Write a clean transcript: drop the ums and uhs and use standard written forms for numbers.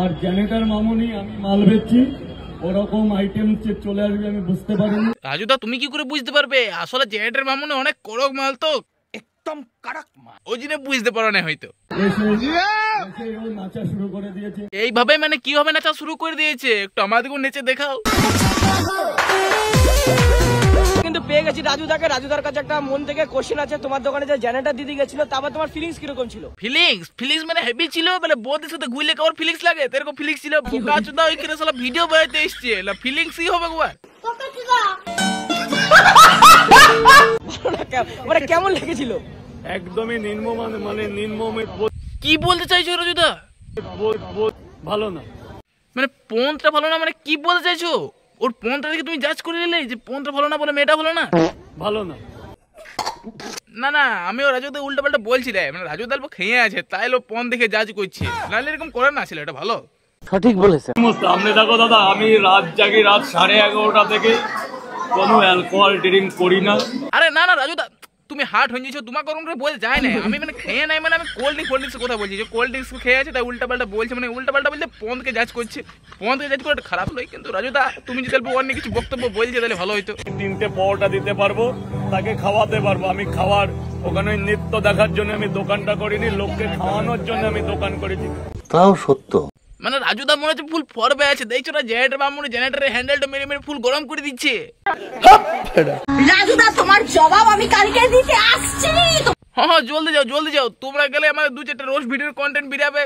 আর generator মামুনি আমি মাল বেচছি, ওরকম আইটেম চলে আসবে আমি বুঝতে পারিনি। রাজুদা তুমি কি করে বুঝতে পারবে? আসলে জেনারেটর মামুনি অনেক কড়ক মাল, তো একদম কড়ক মাল, ওই জন্য বুঝতে পারো না হয়তো। ও নাচা শুরু করে দিয়েছে। এইভাবে মানে কিভাবে নাচা শুরু করে দিয়েছে? একটু আমাদেরকে নেচে দেখাও। কিন্তু পেয়ে গেছি রাজুদাকে। রাজুদার কাছে একটা মন থেকে কোশ্চেন আছে, তোমার দোকানে যে জেনারেটর দিদি গেছিল তারপর তোমার ফিলিংস কিরকম ছিল? ফিলিংস মানে হেভি ছিল, মানে বউদের সাথে ঘুরলে কেমন ফিলিংস লাগে এরকম ফিলিংস ছিল। বোকা চোদা ওইখানে শালা ভিডিও বানাইতে এসছে, ফিলিংসই হবে একবার। মানে কেমন লেগেছিল? একদমই নির্মমের কি বলতে চাইছো রাজুদা? ভালো না, মানে পন্থটা ভালো না মানে কি বলতে চাইছো? ওর পন্থটা দেখে তুমি জাজ করে নিলে যে পন্থটা ভালো না বলে মেয়েটা ভালো না? ভালো না। না আমিও রাজুদা উল্টা পাল্টা বলছি রে, মানে রাজুদা অল্প খেয়ে আছে তাই লো পন দেখে জাজ করছে, নাহলে এরকম করে না ছিল। এটা ভালো, সঠিক বলেছে। সামনে দেখো দাদা, আমি রাত জাগি, রাত 11:30 থেকে কোনো অ্যালকোহল ড্রিঙ্ক করি না। আরে না রাজুদা তুমি হার্ট হয়ে যাচ্ছ, তোমাকে ওরকম করে বলতে যায় না। আমি মানে খেয়ে নাই, মানে আমি কোল্ড ড্রিঙ্কস কথা বলছি, যে কোল্ড ড্রিঙ্কস খেয়ে আছে তাই উল্টা পাল্টা বলছে, মানে উল্টা পাল্টা বলতে পনকে জাজ করছে। পনকে জাজ করে খারাপ নয়, কিন্তু রাজুদা তুমি যদি অল্প অন্য কিছু বক্তব্য বলছে তাহলে ভালো হইতো। 3টে পরোটা দিতে পারবো, তাকে খাওয়াতে পারবো। আমি খাওয়ার ওখানে নৃত্য দেখার জন্য আমি দোকানটা করিনি, লোককে খাওয়ানোর জন্য আমি দোকান করেছি। তাও সত্য। মানে রাজুদা মনে হচ্ছে ফুল ফরবে আছে, দেখছো না জেনারেটর মামুনি জেনারেটরের হ্যান্ডেলটা মেরে মেরে ফুল গরম করে দিচ্ছে। রাজুদা তোমার জবাব আমি কালকে দিতে আসছি। হ্যাঁ জলদি যাও তোমরা গেলে আমার 2-4টা রোজ ভিডিওর কন্টেন্ট বেরাবে।